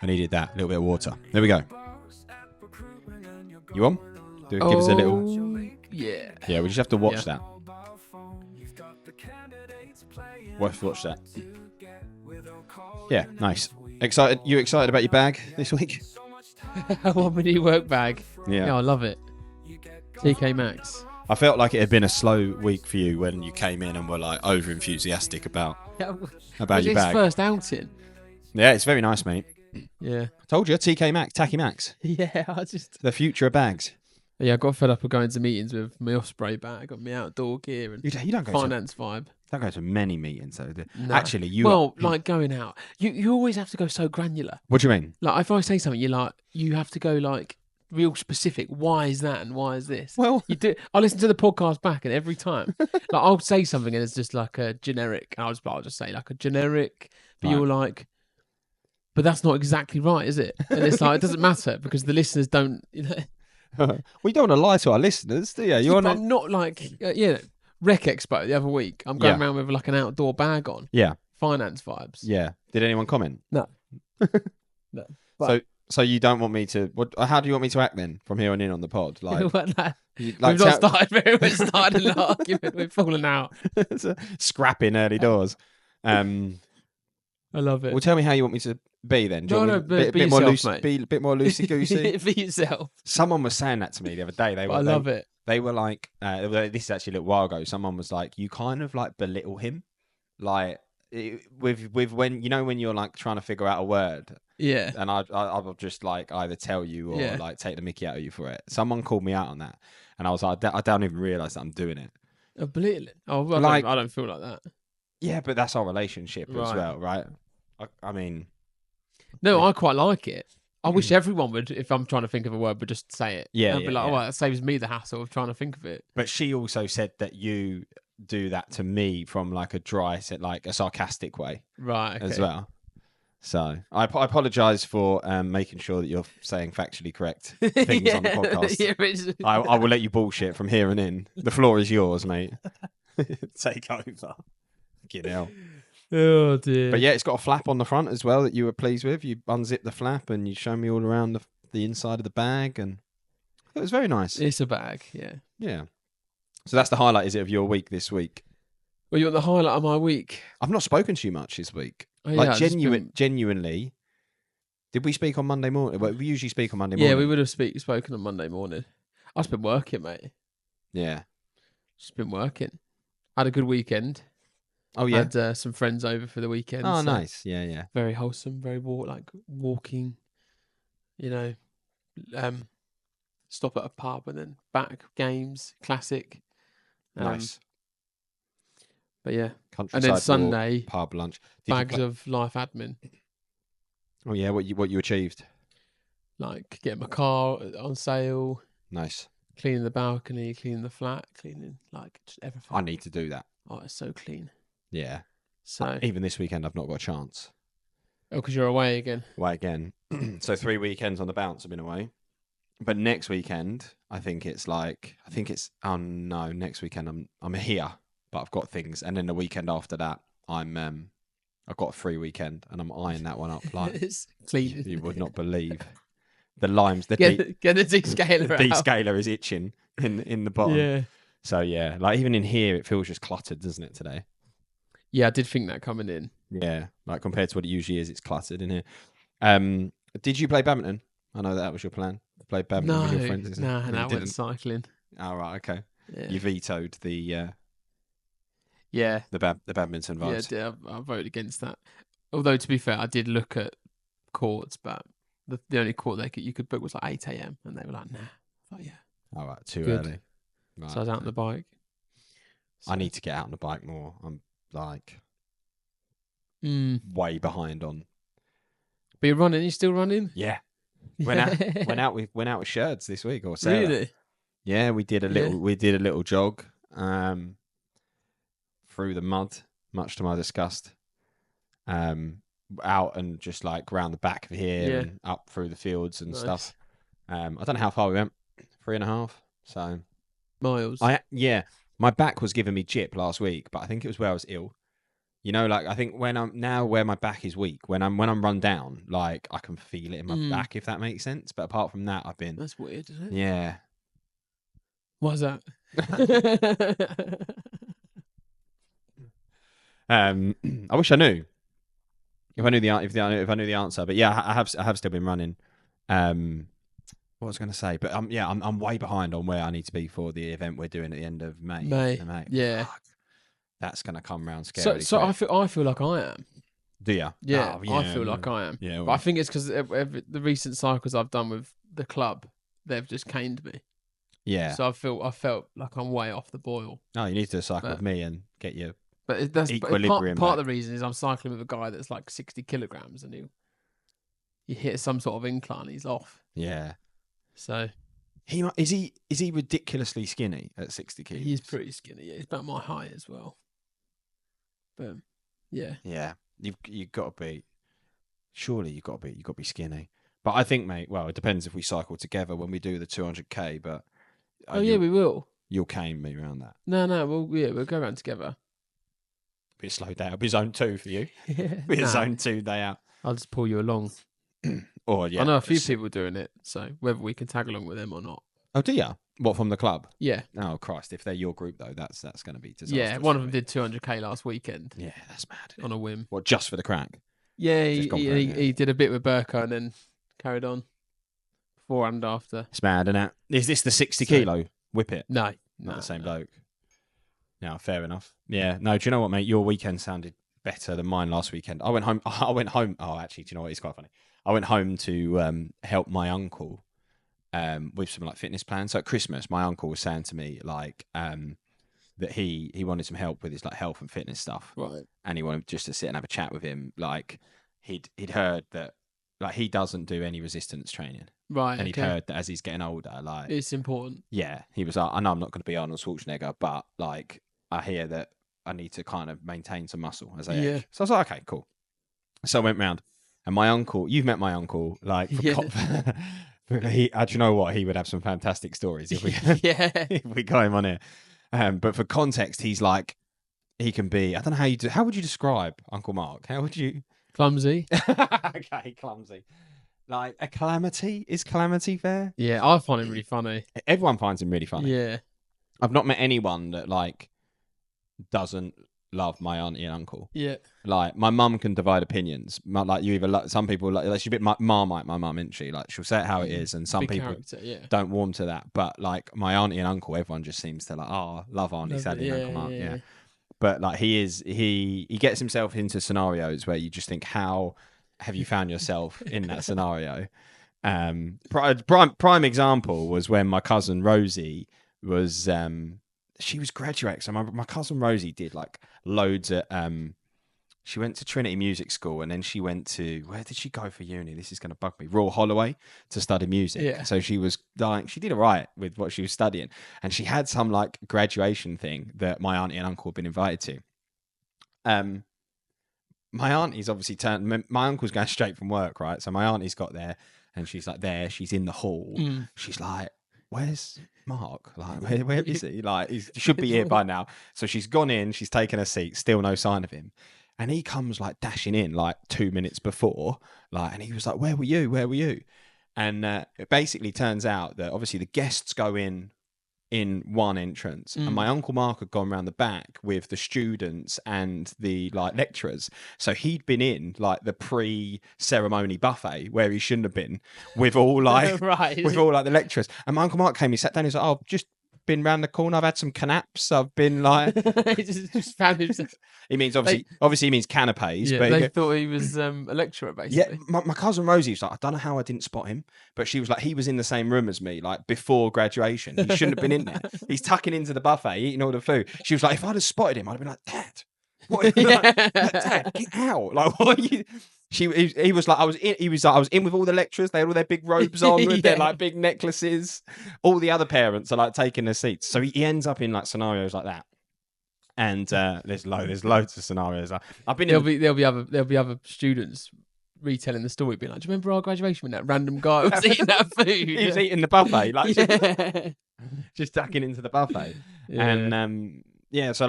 I needed that little bit of water. There we go. You on? Give us a little. Yeah. Yeah, we just have to watch that. Watch that. Yeah, nice. Excited? You excited about your bag this week? What my new work bag? Yeah, I love it. TK Maxx. I felt like it had been a slow week for you when you came in and were like over enthusiastic about your It's bag. first outing. Yeah, it's very nice, mate. Yeah. I told you, TK Maxx, Tacky Maxx. Yeah, The future of bags. Yeah, I got fed up of going to meetings with my Osprey bag, got my outdoor gear and You don't go finance vibe. Don't go to many meetings though. No. Actually, like going out, you always have to go so granular. What do you mean? Like if I say something, you have to go like real specific. Why is that and why is this? Well, you do. I listen to the podcast back, and every time, like I'll say something and it's just like a generic. And I'll just say like a generic, but you're like, but that's not exactly right, is it? And it's like it doesn't matter because the listeners don't. Well, you don't want to lie to our listeners, do you? I'm not like Rec Expo the other week. I'm going around with like an outdoor bag on. Yeah. Finance vibes. Yeah. Did anyone comment? No. No. So you don't want me to? How do you want me to act then from here on in on the pod? Like, we've not started very much. Started an argument. We've fallen out. Scrapping early doors. I love it. Well, tell me how you want me to be then. Be bit more yourself, mate. Be a bit more loosey goosey. Be yourself. Someone was saying that to me the other day. I love it. They were like, this is actually a little while ago. Someone was like, you kind of like belittle him, like with when when you're like trying to figure out a word. Yeah. And I'll just like either tell you or like take the mickey out of you for it. Someone called me out on that, and I was like, I don't even realise that I'm doing it. Belittling. Oh, I don't feel like that. Yeah, but that's our relationship as well, right? I mean, no, I quite like it. I wish everyone would, if I'm trying to think of a word, but just say it. Yeah, I'd be like, that saves me the hassle of trying to think of it. But she also said that you do that to me from like a sarcastic way, right? Okay. As well. So I apologise for making sure that you're saying factually correct things on the podcast. I will let you bullshit from here and in. The floor is yours, mate. Take over. Fucking hell. Oh dear. But yeah, it's got a flap on the front as well that you were pleased with. You unzip the flap and you show me all around the inside of the bag, and it was very nice. It's a bag, yeah. Yeah. So that's the highlight, is it, of your week this week? Well, you want the highlight of my week? I've not spoken to you much this week. Oh, yeah, genuinely. Did we speak on Monday morning? Well, we usually speak on Monday morning. Yeah, we would have spoken on Monday morning. I've just been working, mate. Yeah. Just been working. Had a good weekend. Oh, yeah. Had some friends over for the weekend. Oh, so nice. Yeah, yeah. Very wholesome, very walking, stop at a pub and then back, games, classic. Nice. But yeah. Countryside and then Sunday, pub lunch. Bags of life admin. Oh, yeah. What you achieved? Like getting my car on sale. Nice. Cleaning the balcony, cleaning the flat, cleaning like just everything. I need to do that. Oh, it's so clean. Yeah. So even this weekend, I've not got a chance. Oh, because you're away again. Away again. So 3 weekends on the bounce I've been away. But next weekend, oh no, next weekend I'm here, but I've got things, and then the weekend after that, I've got a free weekend, and I'm eyeing that one up. Like it's clean. You would not believe the limes. Get the descaler. The descaler is itching in the bottom. Yeah. So yeah, like even in here, it feels just cluttered, doesn't it, today? Yeah, I did think that coming in. Yeah, like compared to what it usually is, it's cluttered in here. Did you play badminton? I know that was your plan. To play badminton with your friends. No, I went cycling. Oh, right, okay. Yeah. You vetoed the the badminton vibes. Yeah, I voted against that. Although to be fair, I did look at courts, but the only court you could book was like 8 a.m. and they were like, nah. I thought, yeah. All right, too early. Right, so I was out on the bike. So. I need to get out on the bike more. I'm like way behind on. But you're running? You still running? Yeah. Went out with Sherds this week, or Sarah. Really? Yeah, we did a little jog through the mud, much to my disgust. Out and just like round the back of here and up through the fields and stuff. I don't know how far we went. 3.5. So miles. My back was giving me jip last week, but I think it was where I was ill. You know, like I think when I'm now where my back is weak, when I'm run down, like I can feel it in my back, if that makes sense. But apart from that, I've been. That's weird, isn't it? Yeah. Why's that? I wish I knew. If I knew the answer, but yeah, I have still been running. What was I going to say? But I'm way behind on where I need to be for the event we're doing at the end of May. Yeah. Fuck. That's going to come round scarily. So I feel like I am. Do you? Yeah, oh, yeah, I feel like I am. Yeah, but I think it's because the recent cycles I've done with the club, they've just caned me. Yeah. So I felt like I'm way off the boil. No, you need to cycle with me and get your equilibrium. Part of the reason is I'm cycling with a guy that's like 60 kilograms, and you hit some sort of incline, he's off. Yeah. So is he ridiculously skinny at 60 kilos? He's pretty skinny. Yeah, he's about my height as well. But yeah. You've got to be. Surely you've got to be skinny. But I think, mate. Well, it depends if we cycle together when we do the 200k. But we will. You'll cane me around that. No. We'll go around together. Be a slow day. It'll be zone 2 for you. Yeah. Be a zone 2 day out. I'll just pull you along. Or yeah, I know a few people doing it, so whether we can tag along with them or not. Oh, do you? What, from the club? Yeah. Oh Christ! If they're your group though, that's going to be disastrous. Yeah, one of them did 200k last weekend. Yeah, that's mad. On a whim. What, just for the crack? Yeah, he did a bit with Burko and then carried on. Before and after. It's mad, isn't it? Is this the 60 kilo? Whip it. No, not the same bloke. No, fair enough. Yeah. No, do you know what, mate? Your weekend sounded better than mine last weekend. I went home. Oh, actually, do you know what? It's quite funny. I went home to help my uncle with some like fitness plans. So at Christmas, my uncle was saying to me like that he wanted some help with his like health and fitness stuff, right? And he wanted just to sit and have a chat with him. Like he'd heard that like he doesn't do any resistance training, right? And he'd heard that as he's getting older, like it's important. Yeah, he was like, I know I'm not going to be Arnold Schwarzenegger, but like I hear that I need to kind of maintain some muscle as I age. So I was like, okay, cool. So I went round. And my uncle, you've met my uncle, like, do you know what? He would have some fantastic stories if we, if we got him on here. But for context, he's like, he can be, I don't know how would you describe Uncle Mark? How would you? Clumsy. Okay, clumsy. Like a calamity? Is calamity fair? Yeah, I find him really funny. Everyone finds him really funny. Yeah. I've not met anyone that like doesn't love my auntie and uncle. Yeah. Like my mum can divide opinions. Like you either some people like she's a bit Marmite, my mum, isn't she? Like she'll say it how it is, and some Big people don't warm to that. But like my auntie and uncle, everyone just seems to like, love Auntie Sally and Uncle Mark. Yeah. But like he gets himself into scenarios where you just think, how have you found yourself in that scenario? Prime example was when my cousin Rosie was she was graduating. So my cousin Rosie did like loads at she went to Trinity Music School, and then she went to, where did she go for uni? This is going to bug me. Royal Holloway to study music. Yeah. So she was like, she did all right with what she was studying, and she had some like graduation thing that my auntie and uncle had been invited to. My auntie's obviously my uncle's going straight from work, right? So my auntie's got there, and she's like she's in the hall. She's like, where's Mark? Like, where is he? Like, he should be here by now. So she's gone in, she's taken a seat, still no sign of him. And he comes like dashing in like 2 minutes before, like, and he was like, where were you? Where were you? And it basically turns out that obviously the guests go in one entrance, and my Uncle Mark had gone around the back with the students and the like lecturers. So he'd been in like the pre-ceremony buffet where he shouldn't have been, with all like with all like the lecturers. And my Uncle Mark came, he sat down, he was like, oh, just been round the corner, I've had some canaps, I've been like he just found himself. He means obviously he means canapes. Yeah, but they thought he was a lecturer, basically. Yeah, my cousin Rosie was like, I don't know how I didn't spot him, but she was like, he was in the same room as me, like before graduation. He shouldn't have been in there. He's tucking into the buffet, eating all the food. She was like, if I'd have spotted him, I'd have been like, Dad, what? Dad, get out! Like, what are you? He was like, I was in with all the lecturers. They had all their big robes on with their like big necklaces. All the other parents are like taking their seats. So he ends up in like scenarios like that. And there's loads of scenarios. There'll be other students retelling the story, being like, "Do you remember our graduation when that random guy was eating that food? He was eating the buffet, like just ducking into the buffet." Yeah. And Yeah, so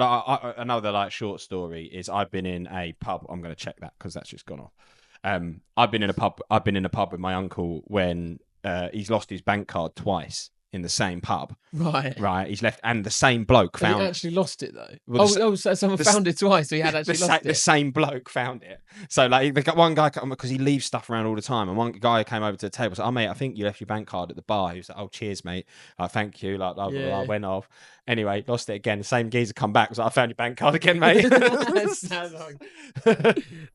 another like short story is I've been in a pub. I'm going to check that because that's just gone off. I've been in a pub. I've been in a pub with my uncle when he's lost his bank card twice in the same pub. Right. He's left, and the same bloke found. He actually lost it though. Well, so someone found it twice. So he had actually lost it. The same bloke found it. So like, they got one guy because he leaves stuff around all the time, and one guy came over to the table. Said, "Oh mate, I think you left your bank card at the bar." He was like, "Oh cheers, mate. Thank you." Like, blah, blah, blah. I went off. Anyway, lost it again. The same geezer come back. Was like, "I found your bank card again, mate."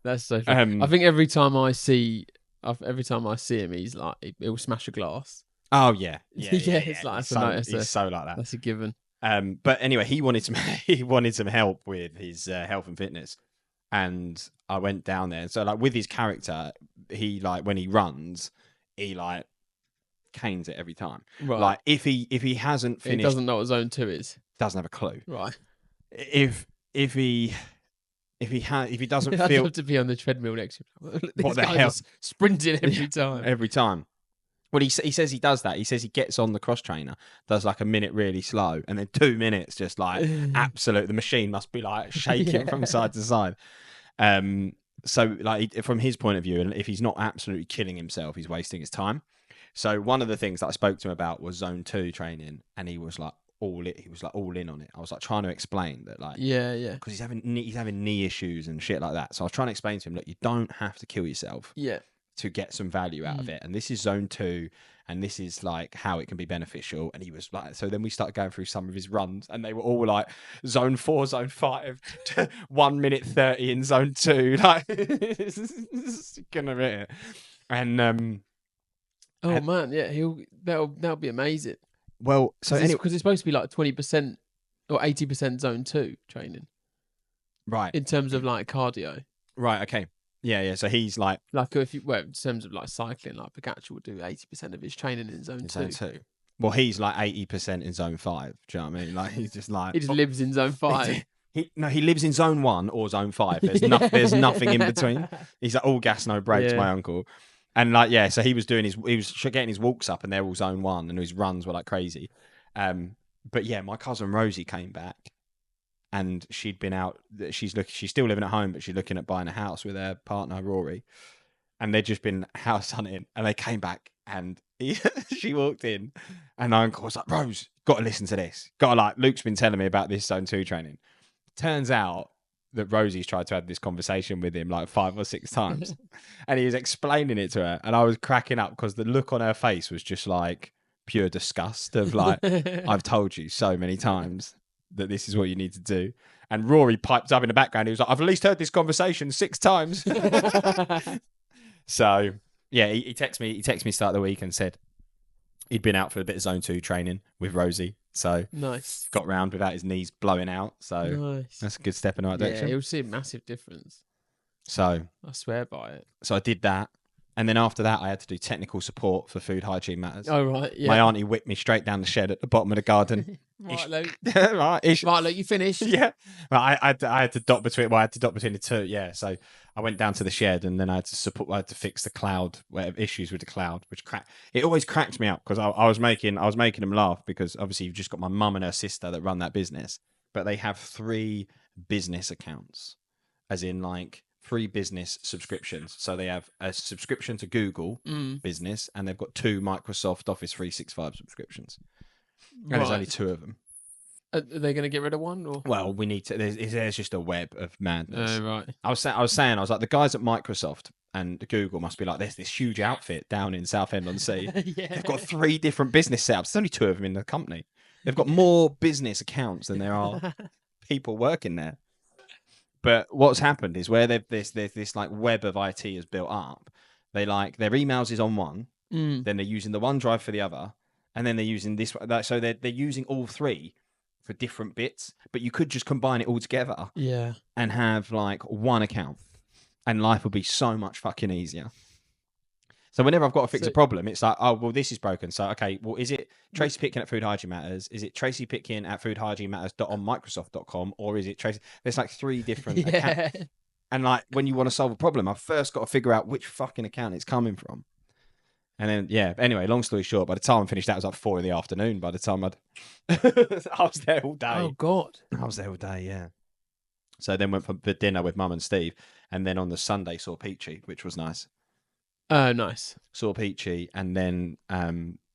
That's so funny. I think every time I see him, he's like, he'll smash a glass. Oh yeah. It's like he's so like that. That's a given. But anyway, he wanted some help with his health and fitness, and I went down there. So like with his character, he like when he runs, he like canes it every time. Right. Like if he hasn't finished, he doesn't know what zone 2 is. Doesn't have a clue. Right. If he doesn't I'd feel love to be on the treadmill next to him. What the hell? Sprinting every time. Every time. Well, he says he does that. He says he gets on the cross trainer, does like a minute really slow, and then 2 minutes just like absolute. The machine must be like shaking from side to side. So like from his point of view, and if he's not absolutely killing himself, he's wasting his time. So one of the things that I spoke to him about was zone 2 training, and he was like all in on it. I was like trying to explain that like because he's having knee issues and shit like that. So I was trying to explain to him, look, you don't have to kill yourself. To get some value out of it, and this is zone 2, and this is like how it can be beneficial. And he was like, so then we started going through some of his runs, and they were all like zone 4, zone 5, 1 minute 30 in zone 2, like gonna hit it. And man, yeah, that'll be amazing. Well, so anyway, because it's supposed to be like 20% or 80% zone 2 training, right? In terms of like cardio, right? Okay. Yeah. So he's like if in terms of like cycling, like Pogacar would do 80% of his training in zone 2. Well, he's like 80% in zone 5. Do you know what I mean? Like he's just like he just lives in zone 5. He lives in zone 1 or zone 5. There's nothing in between. He's like all gas, no brakes, my uncle. And like so he was getting his walks up, and they're all zone 1, and his runs were like crazy. But yeah, my cousin Rosie came back. And she'd been out. She's still living at home, but she's looking at buying a house with her partner Rory. And they'd just been house hunting, and they came back, and she walked in, and my uncle was like, "Rose, got to listen to this. Luke's been telling me about this zone 2 training." Turns out that Rosie's tried to have this conversation with him like 5 or 6 times, and he was explaining it to her, and I was cracking up because the look on her face was just like pure disgust of like, "I've told you so many times that this is what you need to do." And Rory piped up in the background. He was like, "I've at least heard this conversation 6 times." So yeah, he texted me start of the week and said he'd been out for a bit of zone 2 training with Rosie. So nice. Got round without his knees blowing out. So nice. That's a good step in the right direction. Yeah, you'll see a massive difference. So I swear by it. So I did that. And then after that, I had to do technical support for food hygiene matters. Oh, right. Yeah. My auntie whipped me straight down the shed at the bottom of the garden. Right, Luke. Right, Luke, you finished? Yeah. Well, I had to dot between the 2. Yeah. So I went down to the shed, and then I had to fix the cloud, issues with the cloud, which it always cracked me up because I was making them laugh because obviously you've just got my mum and her sister that run that business, but they have 3 business accounts, as in like 3 business subscriptions. So they have a subscription to Google Business, and they've got 2 Microsoft Office 365 subscricriptions. And there's only 2 of them. Are they going to get rid of one? Or? Well, we need to. There's just a web of madness. Oh, right. I was like, the guys at Microsoft and Google must be like, there's this huge outfit down in Southend-on-Sea. Yeah. They've got 3 different business setups. There's only 2 of them in the company. They've got more business accounts than there are people working there. But what's happened is where there's this like web of IT has built up. They like their emails is on one, then they're using the OneDrive for the other, and then they're using this. So they're using all 3 for different bits. But you could just combine it all together, and have like one account, and life would be so much fucking easier. So whenever I've got to fix a problem, it's like, oh, well, this is broken. So, okay, well, is it Tracy Pitkin at Food Hygiene Matters? Is it Tracy Pitkin at foodhygienemmatters.onmicrosoft.com? Or is it Tracy? There's like 3 different accounts. And like when you want to solve a problem, I've first got to figure out which fucking account it's coming from. And then, yeah, anyway, long story short, by the time I finished, that was like 4 PM. By the time I was there all day. Oh, God. I was there all day, yeah. So then went for dinner with Mum and Steve. And then on the Sunday, saw Peachy, which was nice. Oh, nice. Saw Peachy and then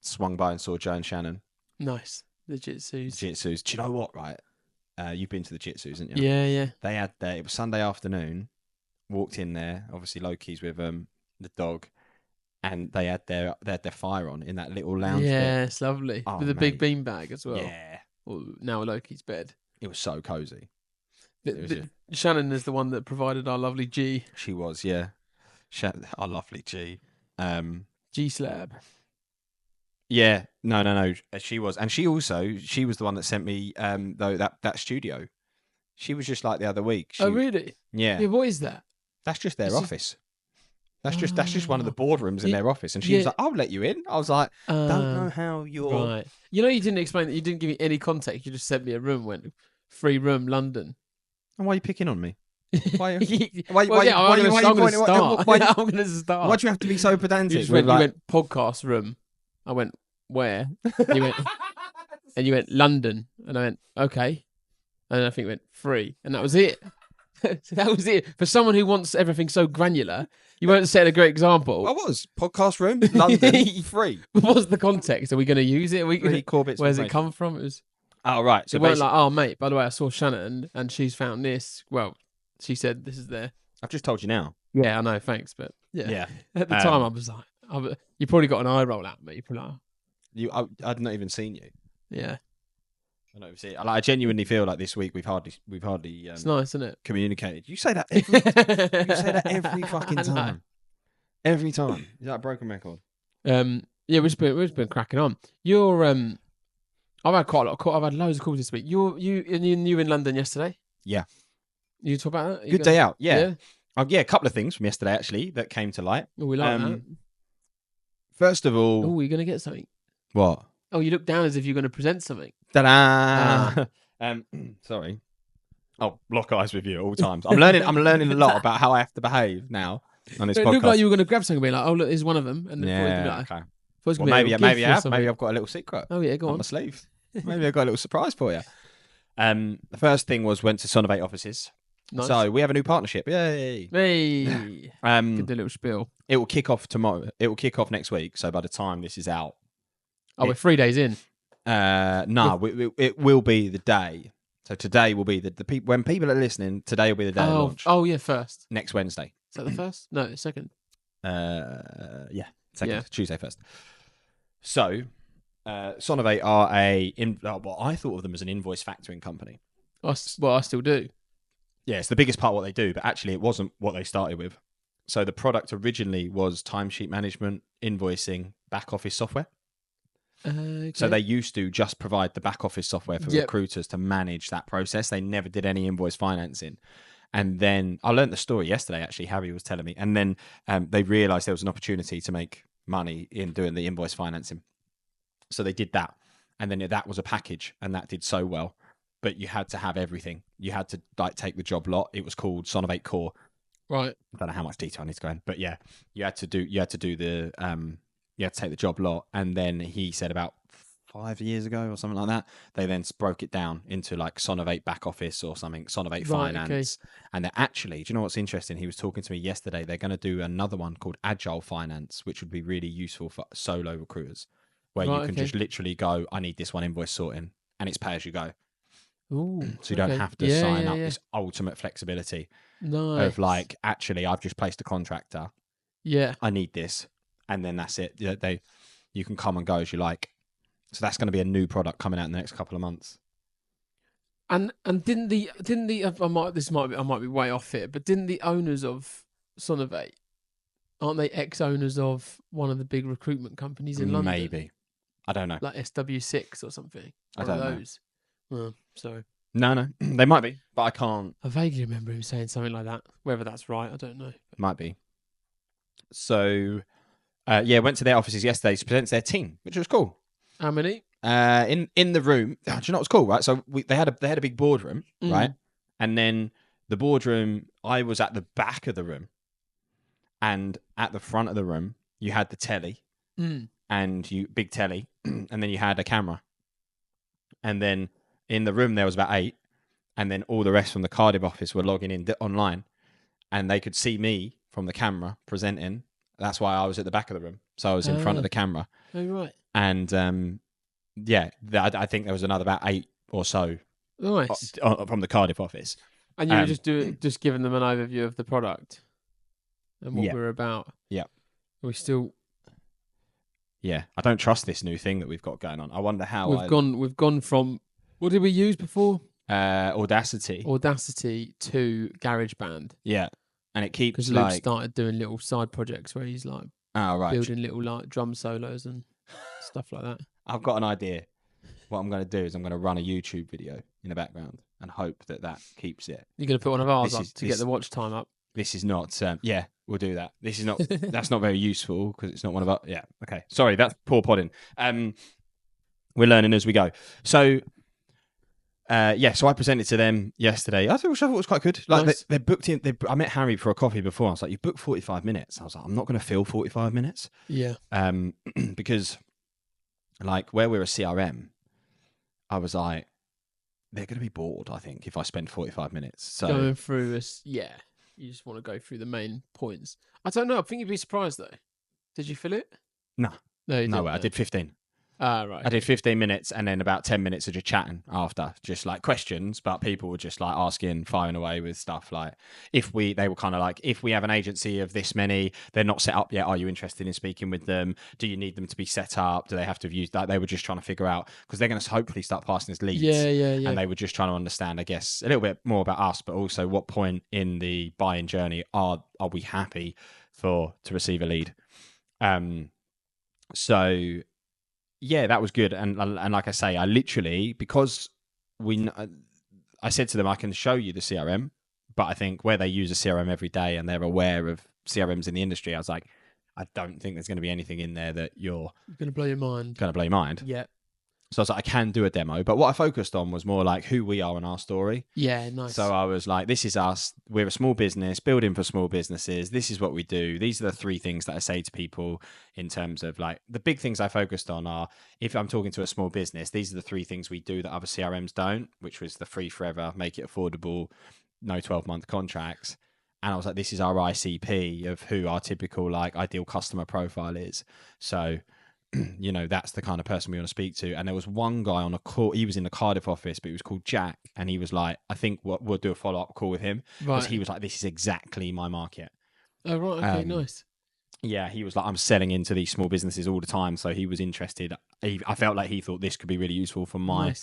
swung by and saw Joe and Shannon. Nice. The Jitsus. Jitsus. Do you know what, right? You've been to the Jitsus, haven't you? Yeah, yeah. They had it was Sunday afternoon. Walked in there, obviously Loki's with the dog. And they had their fire on in that little lounge bit. Yeah, it's lovely. Oh, with a big beanbag as well. Yeah. Well, now Loki's bed. It was so cozy. Shannon is the one that provided our lovely G. She was, yeah. Our lovely G. G-Slab. Yeah. No. She was. And she was the one that sent me that studio. She was just like the other week. Oh, really? Yeah. What is that? That's just their office. That's just one of the boardrooms in their office. And she was like, I'll let you in. I was like, don't know how you're... Right. You know, you didn't explain that. You didn't give me any context. You just sent me a room, went, free room, London. And why are you picking on me? Why I'm going to start. Why do you have to be so pedantic? You went podcast room. I went, where? You went London. And I went, okay. And I think it went free. And that was it. So that was it. For someone who wants everything so granular, you weren't setting a great example. I was. Podcast room, London, free. What was the context? Are we going to use it? Where's it come from? It was. Oh, right. So it weren't like, oh, mate, by the way, I saw Shannon and she's found this. Well, she said this is there. I've just told you now. Yeah, I know. Thanks. But yeah. At the time, I was like, you probably got an eye roll at me. I'd not even seen you. Yeah. I genuinely feel like this week we've hardly it's nice, isn't it? Communicated. You say that every fucking time. Every time. Is that a broken record? Yeah, we've just been cracking on. You're I've had quite a lot. I've had loads of calls this week. You in London yesterday? Yeah. You talk about that? Good day out. Yeah. A couple of things from yesterday actually that came to light. Oh, we like that. First of all, oh, you're gonna get something. What? Oh, you look down as if you're going to present something. Ta-da! Sorry. I'll lock eyes with you at all times. I'm learning a lot about how I have to behave now on this podcast. It looked like you were going to grab something and be like, oh, look, here's one of them. And then okay. Well, maybe I have. Maybe I've got a little secret. Oh, yeah, go on. My sleeve. Maybe I've got a little surprise for you. The first thing went to Sonovate offices. Nice. So we have a new partnership. Yay! Hey! Give the little spiel. It will kick off tomorrow. It will kick off next week. So by the time this is out, we're 3 days in. No, it will be the day. So today will be the people. When people are listening, today will be the day of launch. Oh yeah, first. Next Wednesday. Is that the first? No, second. Yeah, second. Yeah. Tuesday first. So, Sonovate are what I thought of them as an invoice factoring company. I still do. Yeah, it's the biggest part of what they do, but actually it wasn't what they started with. So the product originally was timesheet management, invoicing, back office software. Okay. So they used to just provide the back office software for recruiters to manage that process. They never did any invoice financing. And then I learned the story yesterday, actually, Harry was telling me. And then they realized there was an opportunity to make money in doing the invoice financing. So they did that. And then that was a package and that did so well. But you had to have everything. You had to take the job lot. It was called Sonovate Core. Right. I don't know how much detail I need to go in, but yeah, you had to take the job lot. And then he said about 5 years ago or something like that, they then broke it down into like Sonovate back office or something, Sonovate finance. Okay. And they're actually, do you know what's interesting? He was talking to me yesterday. They're going to do another one called Agile Finance, which would be really useful for solo recruiters, where you can just literally go, I need this one invoice sorting, and it's pay as you go. Ooh, so you don't have to sign up this ultimate flexibility of like, actually, I've just placed a contractor. Yeah. I need this. And then that's it. You can come and go as you like. So that's going to be a new product coming out in the next couple of months. And didn't the I might be way off here, but didn't the owners of Sonovate, aren't they ex-owners of one of the big recruitment companies in London? Maybe. I don't know. Like SW6 or something. I don't know. Oh, sorry. No, they might be, but I can't. I vaguely remember him saying something like that. Whether that's right, I don't know. Might be. So, went to their offices yesterday to present their team, which was cool. How many? In the room. Do you know what's cool, right? So they had a big boardroom, right? And then the boardroom, I was at the back of the room, and at the front of the room, you had the telly, and big telly, and then you had a camera. And then in the room there was about 8, and then all the rest from the Cardiff office were logging in online, and they could see me from the camera presenting. That's why I was at the back of the room, so I was in front of the camera. Oh right. And I think there was another about 8 or so. Nice. From the Cardiff office. And you were just giving them an overview of the product and what we're about. Yeah. We still. Yeah, I don't trust this new thing that we've got going on. I wonder how we've gone from, what did we use before? Audacity to GarageBand. Yeah, and it keeps because Luke started doing little side projects where he's like building little like drum solos and stuff like that. I've got an idea. What I'm going to do is I'm going to run a YouTube video in the background and hope that keeps it. You're going to put one of ours up to get the watch time up. This is not. Yeah, we'll do that. This is not. That's not very useful because it's not one of our. Yeah. Okay. Sorry, that's poor podding. We're learning as we go. So, so I presented to them yesterday. I thought it was quite good. Like nice. They booked in. I met Harry for a coffee before. I was like, "You booked 45 minutes." I was like, "I'm not going to fill 45 minutes." Yeah. Because, like, where we're a CRM, I was like, they're going to be bored. I think if I spend 45 minutes. So going through this, yeah. You just want to go through the main points. I don't know. I think you'd be surprised though. Did you fill it? No. No way. I did 15. Right. I did 15 minutes and then about 10 minutes of just chatting after, just like questions, but people were just like asking, firing away with stuff like they were kind of like, if we have an agency of this many, they're not set up yet. Are you interested in speaking with them? Do you need them to be set up? Do they have to have used that? They were just trying to figure out, because they're going to hopefully start passing us leads. Yeah. And they were just trying to understand, I guess, a little bit more about us, but also what point in the buying journey are we happy to receive a lead? So yeah, that was good. And like I say, I literally, because I said to them, I can show you the CRM, but I think where they use a CRM every day and they're aware of CRMs in the industry, I was like, I don't think there's going to be anything in there that you're going to blow your mind. Yeah. So I was like, I can do a demo, but what I focused on was more like who we are in our story. Yeah, nice. So I was like, this is us. We're a small business, building for small businesses. This is what we do. These are the 3 things that I say to people in terms of like, the big things I focused on are, if I'm talking to a small business, these are the 3 things we do that other CRMs don't, which was the free forever, make it affordable, no 12-month contracts. And I was like, this is our ICP of who our typical like ideal customer profile is. So that's the kind of person we want to speak to. And there was one guy on a call. He was in the Cardiff office, but he was called Jack. And he was like, I think we'll do a follow-up call with him. Because he was like, this is exactly my market. Oh, right. Okay, nice. Yeah, he was like, I'm selling into these small businesses all the time. So he was interested. I felt like he thought this could be really useful for my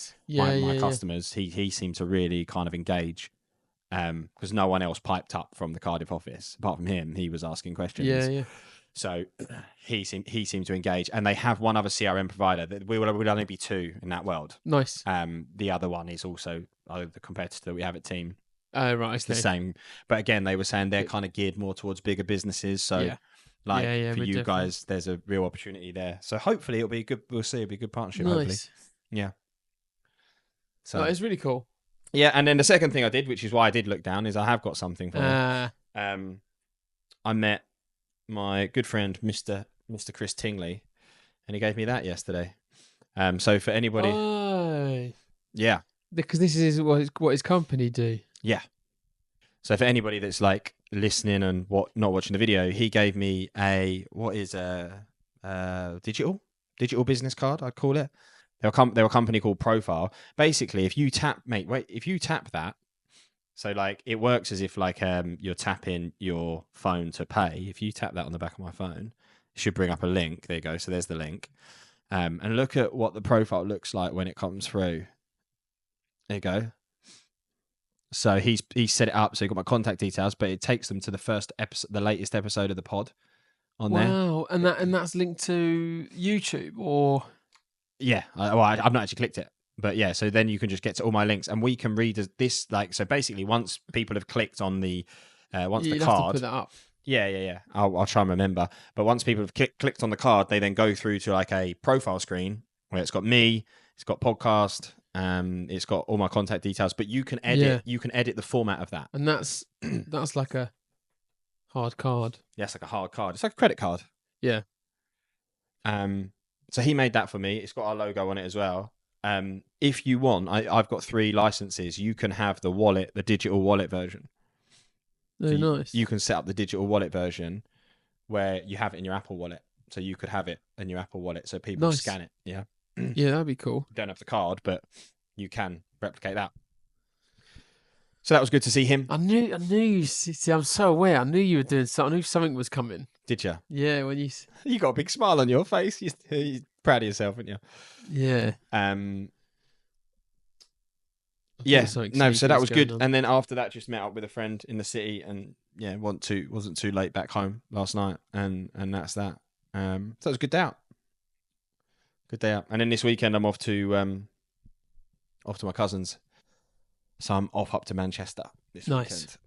customers. He seemed to really kind of engage. Because no one else piped up from the Cardiff office. Apart from him, he was asking questions. Yeah. So he seemed to engage, and they have one other CRM provider that we would only be 2 in that world. Nice. The other one is also the competitor that we have at Team. Oh, right. It's the same, but again, they were saying they're kind of geared more towards bigger businesses. So, for you guys, there's a real opportunity there. So hopefully it'll be good. We'll see. It'll be a good partnership. Nice. Hopefully, yeah. So it's really cool. Yeah, and then the second thing I did, which is why I did look down, is I have got something for you. I met my good friend, Mr. Chris Tingley, and he gave me that yesterday. So for anybody, yeah, because this is what his company do. Yeah. So for anybody that's like listening and not watching the video, he gave me a digital business card, I'd call it. They're a company called Profile. Basically, if you tap that. So like it works as if like you're tapping your phone to pay. If you tap that on the back of my phone, it should bring up a link. There you go. So there's the link. And look at what the profile looks like when it comes through. There you go. So he's set it up. So you've got my contact details, but it takes them to the first episode, the latest episode of the pod on there. Wow. And that's linked to YouTube or? Yeah. I've not actually clicked it. But yeah, so then you can just get to all my links, and we can read this. Like, so basically, once people have clicked on the the card, have to put that up. Yeah. I'll try and remember. But once people have clicked on the card, they then go through to like a profile screen where it's got me, it's got podcast, it's got all my contact details. But you can edit. Yeah. You can edit the format of that, and that's like a hard card. Yeah, it's like a hard card. It's like a credit card. Yeah. So he made that for me. It's got our logo on it as well. If you want, I've got 3 licenses. You can have the digital wallet version. Oh, nice. You can set up the digital wallet version where you have it in your Apple Wallet. So you could have it in your Apple Wallet so people scan it. Yeah. Yeah, that'd be cool. You don't have the card, but you can replicate that. So that was good to see him. I knew you. See, I'm so aware. I knew you were doing something. I knew something was coming. Did you? Yeah, when you... You got a big smile on your face. You're proud of yourself, aren't you? Yeah. Yeah. No, so that was good. And then after that, just met up with a friend in the city, and wasn't too late back home last night, and that's that. So it was a good day out. Good day out. And then this weekend, I'm off to my cousin's. So I'm off up to Manchester this weekend.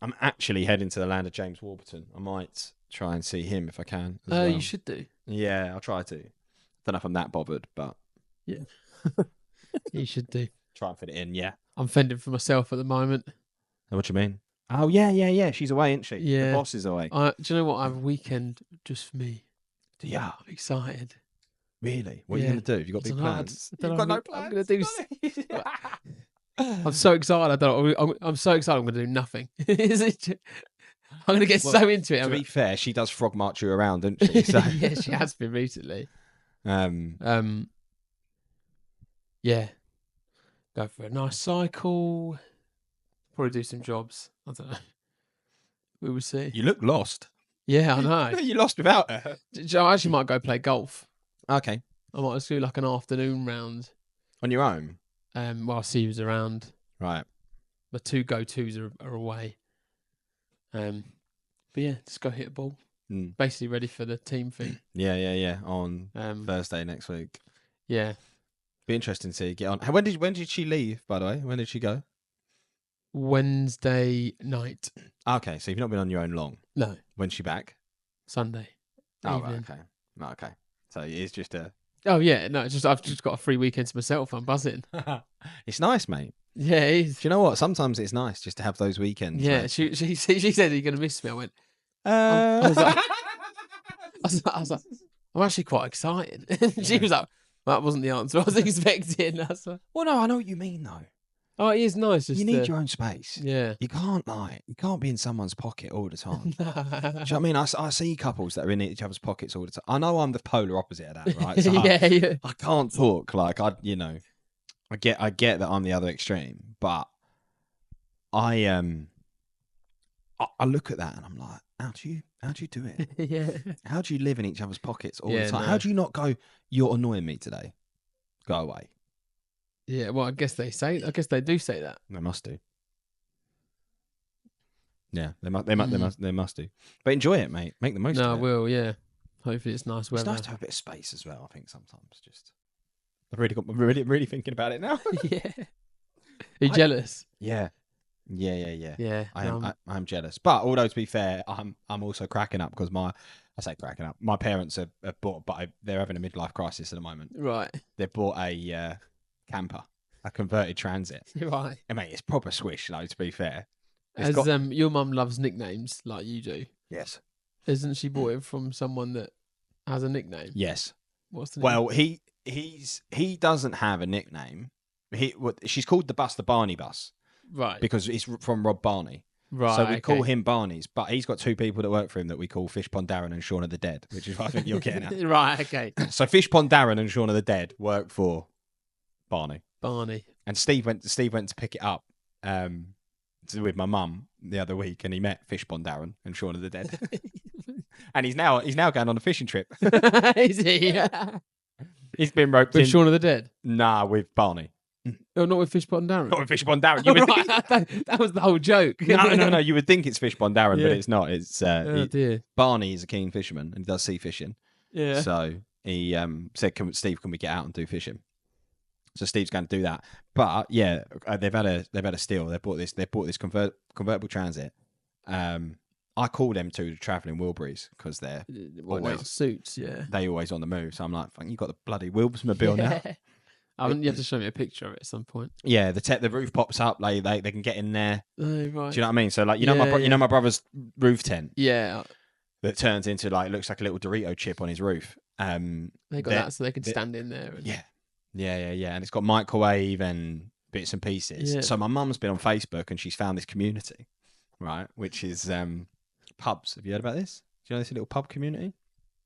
I'm actually heading to the land of James Warburton. I might try and see him if I can. Oh, you should do. Yeah, I'll try to. Don't know if I'm that bothered, but yeah, you should do. Try and fit it in. Yeah, I'm fending for myself at the moment. What do you mean? Oh yeah. She's away, isn't she? Yeah, the boss is away. Do you know what? I have a weekend just for me. Yeah, I'm excited. Really? What are you going to do? Have you got big plans? You've got no plans. I'm going to do. I'm so excited. I'm so excited. I'm going to do nothing. I'm going to get so into it. To be fair, she does frog march you around, doesn't she? So. Yeah, she has been recently. Yeah. Go for a nice cycle. Probably do some jobs. I don't know. We will see. You look lost. Yeah, I know. You lost without her. I actually might go play golf. Okay. I might just do like an afternoon round. On your own? While she was around. Right. My 2 go-tos are away. But yeah, just go hit a ball. Basically ready for the team thing. Yeah. On Thursday next week. Yeah. Be interesting to see you get on. When did she leave, by the way? When did she go? Wednesday night. Okay, so you've not been on your own long. No. When's she back? Sunday. Oh, right, okay. Okay. So it's just a... Oh, yeah. No, it's just I've just got a free weekend to myself. I'm buzzing. It's nice, mate. Yeah, it is. Do you know what? Sometimes it's nice just to have those weekends. Yeah, mate. she said, "Are you going to miss me?" I went, I was like, I'm actually quite excited. And she was like, that wasn't the answer I was expecting. That's like, well, no, I know what you mean, though. Oh, it is nice. You need your own space. Yeah. You can't be in someone's pocket all the time. Do you know what I mean? I see couples that are in each other's pockets all the time. I know I'm the polar opposite of that, right? So yeah. I can't talk like I get that I'm the other extreme, but I look at that and I'm like, how do you do it? Yeah. How do you live in each other's pockets all the time? No. How do you not go, you're annoying me today? Go away. Yeah, well, I guess they do say that. They must do. Yeah, they must do. But enjoy it, mate. Make the most of it. No, I will, yeah. Hopefully it's nice weather. It's nice to have a bit of space as well, I think, sometimes. Just I've really thinking about it now. Yeah. Are you jealous? Yeah. Yeah. I'm jealous. But although to be fair, I'm also cracking up because my parents have bought, but they're having a midlife crisis at the moment. Right. They've bought a camper, a converted transit. Right. And mate, it's proper swish, though, to be fair. Your mum loves nicknames like you do. Yes. Isn't she bought it from someone that has a nickname? Yes. What's the name? Well, he doesn't have a nickname. She's called the Barney bus. Right. Because it's from Rob Barney. Right. So we call him Barney's, but he's got 2 people that work for him that we call Fish Pond Darren and Shaun of the Dead, which is what I think you're getting at. Right, okay. So Fish Pond Darren and Shaun of the Dead work for Barney. And Steve went to pick it up with my mum the other week, and he met Fish Pond Darren and Shaun of the Dead. And he's now going on a fishing trip. Is he? He's been roped with in. Shaun of the Dead? Nah, with Barney. Oh, not with Fish Pond Darren? Not with Fish Pond Darren. You would think... that was the whole joke. No. You would think it's Fish Pond Darren, but it's not. It's dear. Barney is a keen fisherman and he does sea fishing. Yeah. So he said, Steve, can we get out and do fishing? So Steve's going to do that. But yeah, they've had a steal. They bought this convertible transit. I call them 2 the travelling Wilburys because they're always suits. Yeah. They always on the move. So I'm like, you got the bloody Wilbursmobile now. You have to show me a picture of it at some point. Yeah, the roof pops up. They can get in there. Oh, right. Do you know what I mean? So like you know my brother's roof tent. Yeah. That turns into looks like a little Dorito chip on his roof. They got that so they can stand in there. And... Yeah. And it's got microwave and bits and pieces. Yeah. So my mum's been on Facebook and she's found this community, right? Which is pubs. Have you heard about this? Do you know this little pub community?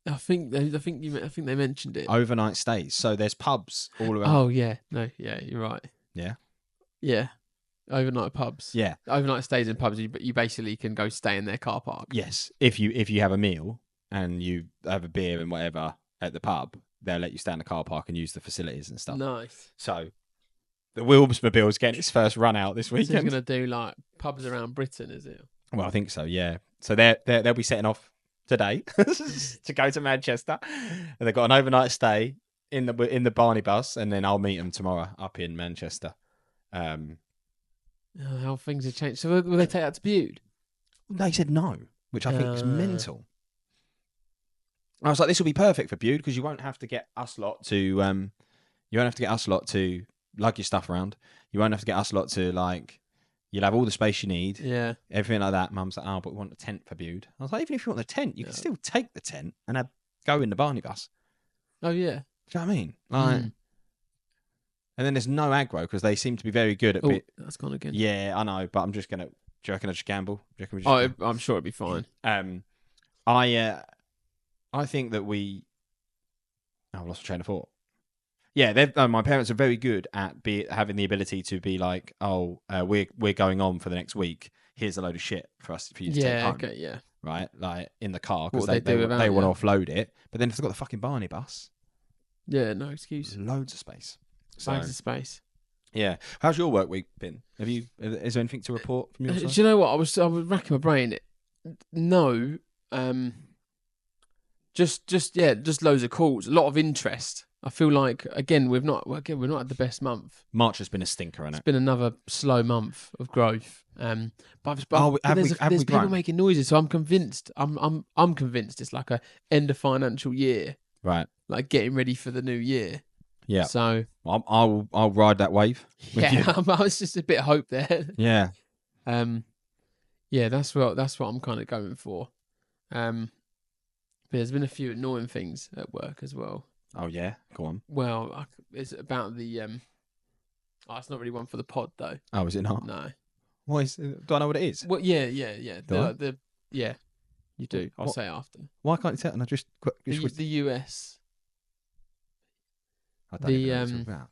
I think they mentioned it. Overnight stays. So there's pubs all around. Oh yeah, no, yeah, you're right. Yeah. Yeah. Overnight pubs. Yeah. Overnight stays in pubs, but you basically can go stay in their car park. Yes. If you have a meal and you have a beer and whatever at the pub, they'll let you stay in the car park and use the facilities and stuff. Nice. So the Wilmsmobile's getting its first run out this weekend. So it's going to do like pubs around Britain, is it? Well, I think so, yeah. So they'll be setting off today to go to Manchester. And they've got an overnight stay in the Barney bus, and then I'll meet them tomorrow up in Manchester. How things have changed. So will they take that to Bude? They said no, which I think is mental. I was like, this will be perfect for Bude because you won't have to get us lot to lug your stuff around. You won't have to get us lot to like. You'll have all the space you need. Yeah. Everything like that. Mum's like, oh, but we want a tent for Bude. I was like, even if you want the tent, you can still take the tent and go in the Barney bus. Oh yeah. Do you know what I mean? Like. And then there's no aggro because they seem to be very good at. That's gone again. Yeah, I know, but I'm just gonna. Do you reckon I just gamble? I'm sure it'd be fine. I think that we. Oh, I lost my train of thought. Yeah, my parents are very good at having the ability to be like, oh, we're going on for the next week. Here's a load of shit for you to take home. Okay, yeah. Right, like in the car because they want to offload it. But then if they've got the fucking Barney bus, yeah, no excuse. Loads of space. Bags of space. Yeah. How's your work week been? Is there anything to report from your side? Do you know what? I was racking my brain. No. Just loads of calls. A lot of interest. I feel like we're not had the best month. March has been a stinker, hasn't it? It's been another slow month of growth. But there's people grown? making noises, so I'm convinced. I'm convinced it's like a end of financial year, right? Like getting ready for the new year. Yeah. So I'll ride that wave. Yeah, it's just a bit of hope there. Yeah. Yeah, that's what I'm kind of going for. But there's been a few annoying things at work as well. Oh yeah, go on. Well, it's about the it's not really one for the pod though. Oh, is it not? No. Do I know what it is? Well, yeah. Yeah, you do. I'll say it after. Why can't you tell? And I just the US. I don't even know what you're talking about.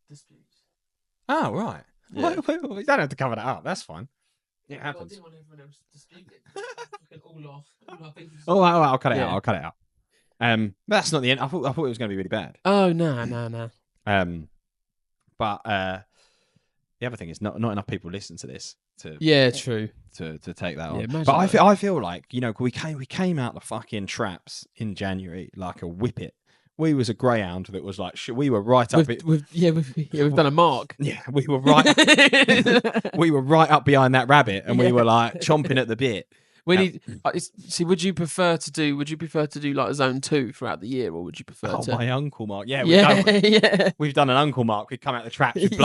Disputes. Oh, right. Yeah. You don't have to cover that up. That's fine. It happens. I didn't want everyone else to dispute it. all off. Oh, I'll cut it out. I'll cut it out. That's not the end. I thought it was going to be really bad. Oh, no. But the other thing is not enough people listen to this. True. To take that on. Yeah, but I feel like, we came out the fucking traps in January like a whippet. We was a greyhound that was like we were right up. We've done a mark. Yeah, we were right. We were right up behind that rabbit, and we were like chomping at the bit. We need. See, would you prefer to do like zone 2 throughout the year, or would you prefer to? My uncle mark. Yeah, yeah. We've done an uncle mark. We've come out the traps. We've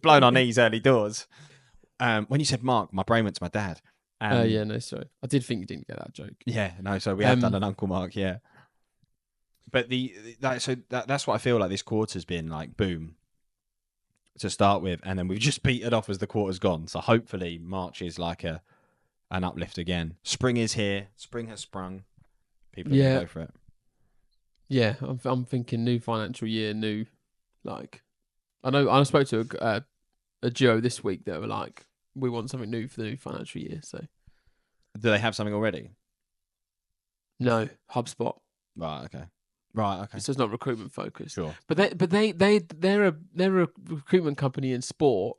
blown our knees early doors. When you said mark, my brain went to my dad. Yeah, no, sorry. I did think you didn't get that joke. Yeah, no. So we have done an uncle mark. Yeah. But that's what I feel like this quarter's been like, boom, to start with, and then we've just petered off as the quarter's gone. So hopefully March is like an uplift again. Spring is here. Spring has sprung. People are gonna go for it. Yeah, I'm thinking new financial year, new like. I spoke to a duo this week that were like, we want something new for the new financial year. So, do they have something already? No, HubSpot. Right. Okay. So it's not recruitment focused. Sure. But they're a recruitment company in sport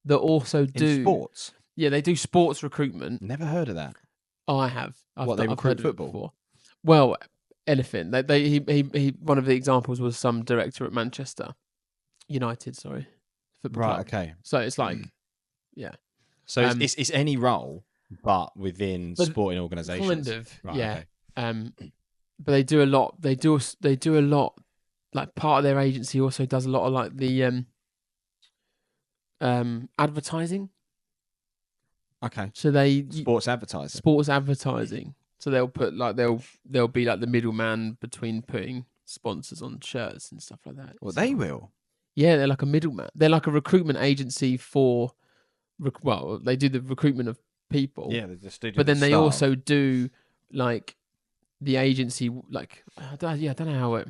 that also do in sports. Yeah, they do sports recruitment. Never heard of that. Oh, I have. They recruit football before. Well, anything. He one of the examples was some director at Manchester United. Sorry, football club. Right. Okay. So it's like, yeah. So it's any role, but within sporting organisations. Kind of. Right, yeah. Okay. But they do a lot. They do a lot. Like part of their agency also does a lot of like the advertising. Okay. So they sports advertising. Sports advertising. So they'll put like they'll be like the middleman between putting sponsors on shirts and stuff like that. Well, So, they will. Yeah, they're like a middleman. They're like a recruitment agency for, well, they do the recruitment of people. Yeah, they just do. But then they staff. also do like the agency. Like I don't know how it.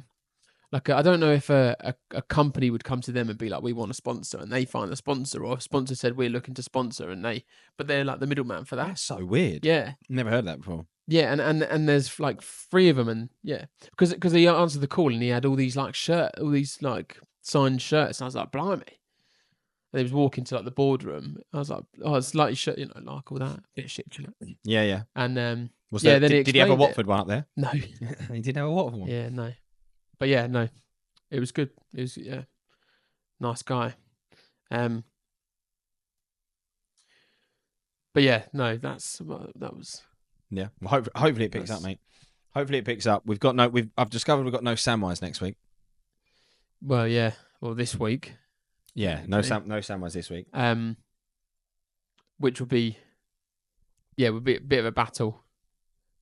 Like I don't know if a company would come to them and be like, we want a sponsor, and they find a sponsor, or a sponsor said we're looking to sponsor, but they're like the middleman for that. That's so weird. Yeah, never heard that before. yeah, and there's like 3 of them, and yeah, because he answered the call and he had all these like signed shirts, and I was like, blimey. And he was walking to like the boardroom. I was like, oh, it's like your shirt, like all that bit of shit. Yeah, yeah. And then did he have a Watford one up there? No, he didn't have a Watford one. Yeah, no. But yeah, no, it was good. It was nice guy. But yeah, no, that was. Yeah, well, hopefully it picks up, mate. Hopefully it picks up. I've discovered we've got no Samwise next week. Well, yeah, well this week. Yeah, no Samwise this week. Which will be, would be a bit of a battle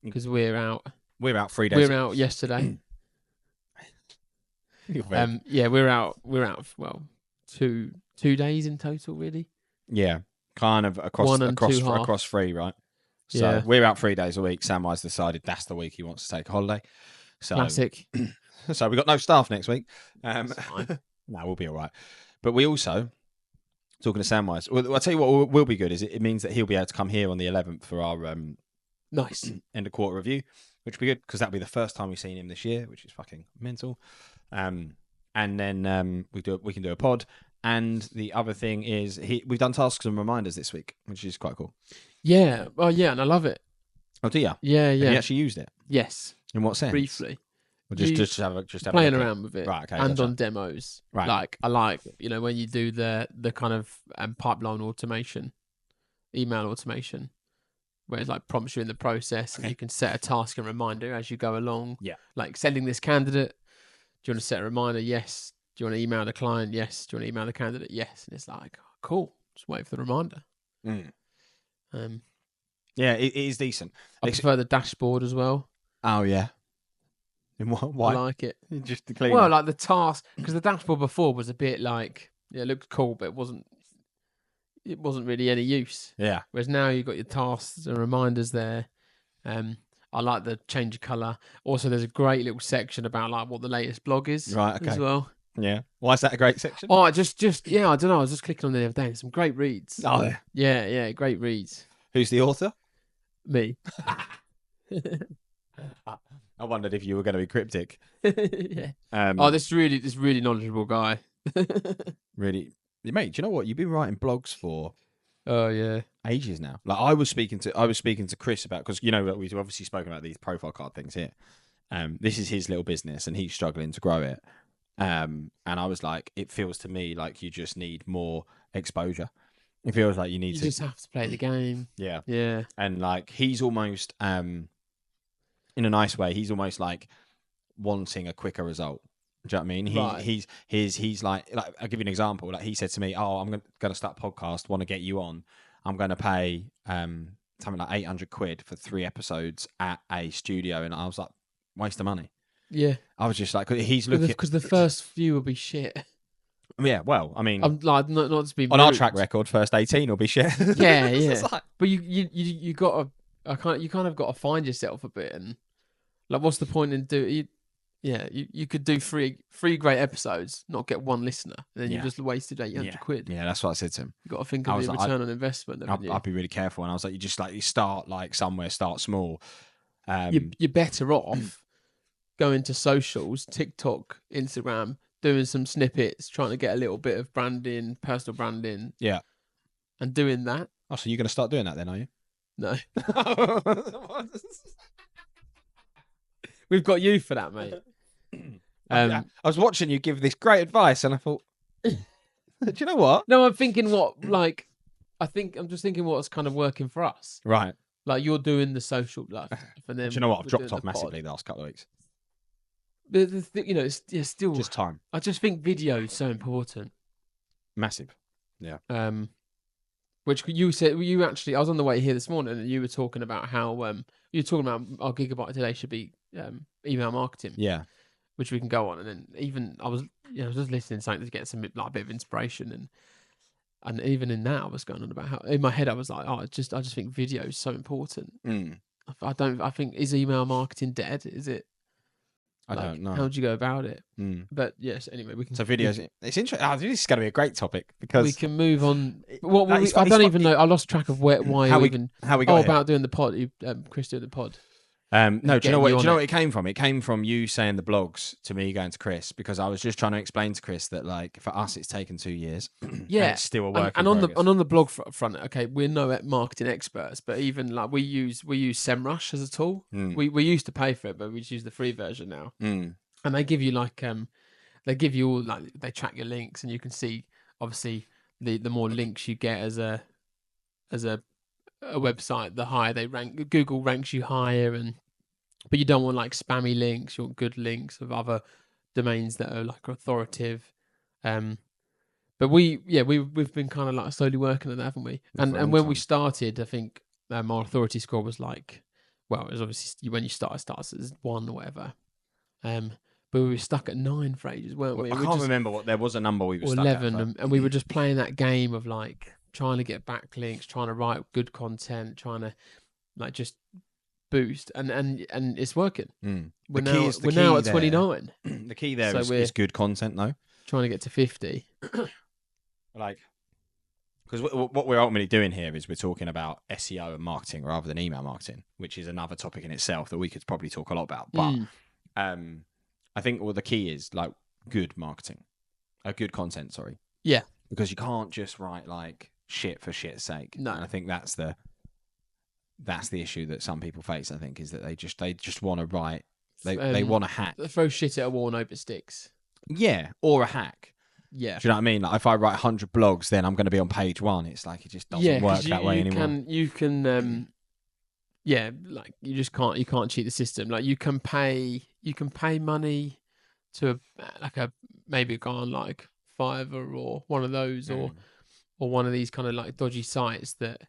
because we're out. We're out 3 days. We're out yesterday. We're out. Well, two days in total, really. Yeah, kind of across 3, right? So we're out 3 days a week. Samwise decided that's the week he wants to take a holiday. So, classic. So we got no staff next week. No, we'll be all right. But we also, talking to Samwise, well, I'll tell you what will be good is it means that he'll be able to come here on the 11th for our nice end of quarter review, which will be good because that'll be the first time we've seen him this year, which is fucking mental. And then we can do a pod. And the other thing is we've done tasks and reminders this week, which is quite cool. Yeah. Well, yeah, and I love it. Oh, do you? Yeah, yeah. Have you actually used it? Yes. In what sense? Briefly. Well, just have playing around with it, right? Okay, and on demos, right? Like I like when you do the kind of pipeline automation, email automation, where it's like prompts you in the process, and you can set a task and reminder as you go along. Yeah, like sending this candidate. Do you want to set a reminder? Yes. Do you want to email the client? Yes. Do you want to email the candidate? Yes. And it's like, oh, cool. Just wait for the reminder. Yeah, it is decent. I prefer the dashboard as well. Oh yeah. Why? I like it. Just to clean. Well, like the task, because the dashboard before was a bit like, it looked cool, but it wasn't really any use. Yeah. Whereas now you've got your tasks and reminders there. I like the change of colour. Also, there's a great little section about like what the latest blog is. Right. Okay. As well. Yeah. Why is that a great section? Oh, just yeah. I don't know. I was just clicking on the other day. Some great reads. Oh yeah. Yeah. Great reads. Who's the author? Me. I wondered if you were going to be cryptic. Yeah. This really knowledgeable guy. Really, mate. Do you know what you've been writing blogs for? Oh yeah, ages now. Like I was speaking to Chris about, because we've obviously spoken about these profile card things here. This is his little business, and he's struggling to grow it. And I was like, it feels to me like you just need more exposure. It feels like you just have to play the game. Yeah, yeah. And like he's almost in a nice way, he's almost like wanting a quicker result. Do you know what I mean? Right. He's like I'll give you an example. Like he said to me, "Oh, I'm going to start a podcast. Want to get you on? I'm going to pay something like 800 quid for 3 episodes at a studio." And I was like, "Waste of money." Yeah. I was just like, he's looking because the first few will be shit. Yeah, well, I mean, I'm like not to be on rude. our track record, first 18 will be shit. Yeah, yeah. Like... But you got to, you kind of got to find yourself a bit, and like, what's the point in doing? Yeah, you could do three great episodes, not get one listener, and then you just wasted 800 quid. Yeah, that's what I said to him. You got to think of the return on investment. I'd be really careful, and I was like, you start like somewhere, start small. You're better off going to socials, TikTok, Instagram, doing some snippets, trying to get a little bit of branding, personal branding. Yeah, and doing that. Oh, so you're going to start doing that then, are you? No. We've got you for that, mate. I was watching you give this great advice, and I thought, do you know what? No, I'm thinking I'm just thinking what's kind of working for us. Right. Like you're doing the social stuff. Do you know what? I've dropped off massively the last couple of weeks. It's still just time. I just think video is so important. Massive. Yeah. Which you said you actually. I was on the way here this morning, and you were talking about how you were talking about our gigabyte today should be email marketing. Yeah. Which we can go on, and then even I was just listening to something to get some like a bit of inspiration, and even in that I was going on about how in my head I was like, I just think video is so important. I think is email marketing dead? Is it? I don't know. How do you go about it? But yes, anyway, we can. So videos. It's interesting. This is going to be a great topic because we can move on. I don't even know. I lost track of why we got about doing the pod. Chris doing the pod. No, do you know what it came from? It came from you saying the blogs to me going to Chris, because I was just trying to explain to Chris that, like, for us it's taken 2 years. Yeah, it's still a work and on the blog front, okay, we're no marketing experts, but even like we use SEMrush as a tool. We used to pay for it, but we just use the free version now. And they give you like they give you all like they track your links, and you can see obviously the more links you get as a website, the higher they rank. Google ranks you higher, but you don't want like spammy links. You want good links of other domains that are like authoritative. But we've been kind of like slowly working on that, haven't we? And when we started, I think our authority score was like, well, it was obviously when you starts as 1 or whatever. But we were stuck at 9 for ages, weren't we? I can't remember what there was a number we were stuck 11, at. and we were just playing that game of like trying to get backlinks, trying to write good content, trying to like just boost, and it's working. We're now at 29. The key there is good content, though. Trying to get to 50. Like, because what we're ultimately doing here is we're talking about SEO and marketing rather than email marketing, which is another topic in itself that we could probably talk a lot about. But I think the key is like good marketing, good content. Sorry. Yeah. Because you can't just write like shit for shit's sake. No. And I think that's the issue that some people face. I think is that they just want to write. They want to hack. Throw shit at a wall and hope it sticks. Yeah, or a hack. Yeah. Do you know what I mean? Like if I write 100 blogs, then I'm going to be on page 1. It's like it just doesn't work that way anymore. You can like you just can't cheat the system. Like you can pay money to maybe go on like Fiverr or one of those or one of these kind of like dodgy sites that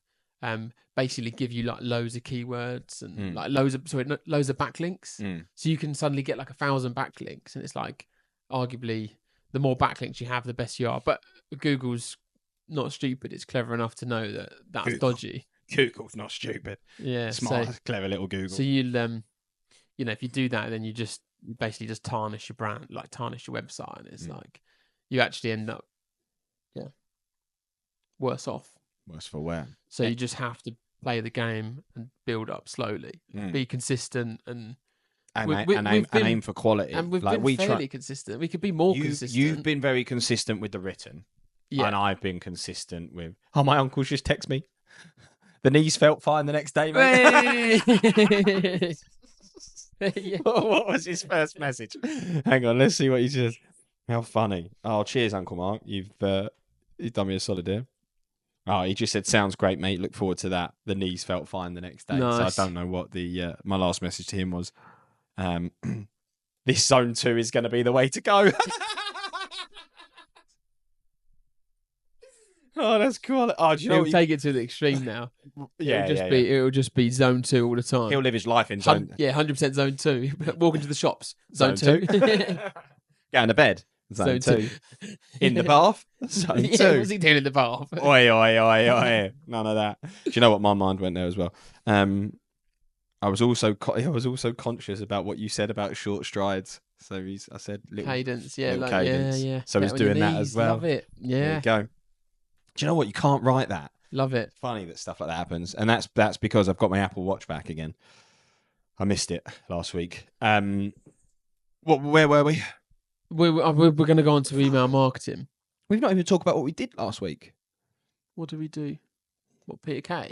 basically give you like loads of keywords and like loads of backlinks. So you can suddenly get like 1,000 backlinks, and it's like arguably the more backlinks you have, the best you are. But Google's not stupid; it's clever enough to know that that's dodgy. Google's not stupid. Yeah, smart, clever little Google. So you'll if you do that, then you basically just tarnish your brand, like tarnish your website, and it's like you actually end up worse off. Worse for wear. So you just have to play the game and build up slowly, be consistent, and aim for quality. And we've been fairly consistent. We could be more consistent. You've been very consistent with the written, and I've been consistent with. Oh, my uncle's just text me. The knees felt fine the next day, mate. Yeah. What was his first message? Hang on, let's see what he says. How funny! Oh, cheers, Uncle Mark. You've done me a solid here. Oh, he just said, "Sounds great, mate. Look forward to that." The knees felt fine the next day. Nice. So I don't know what my last message to him was. This zone 2 is going to be the way to go. Oh, that's cool. Oh, do you know? He'll take it to the extreme now. Yeah, It'll just be zone 2 all the time. He'll live his life in zone. 100% zone 2. Walk into the shops. Zone 2. Get into bed. Zone 2. In the bath. Zone 2. What's he doing in the bath? Oi. None of that. Do you know what? My mind went there as well. I was also conscious about what you said about short strides. So I said cadence, cadence. Yeah. So he's doing that as well. Love it. Yeah. There you go. Do you know what? You can't write that. Love it. Funny that stuff like that happens, and that's because I've got my Apple Watch back again. I missed it last week. Where were we? We're going to go on to email marketing. We've not even talked about what we did last week. What did we do? What, Peter Kay?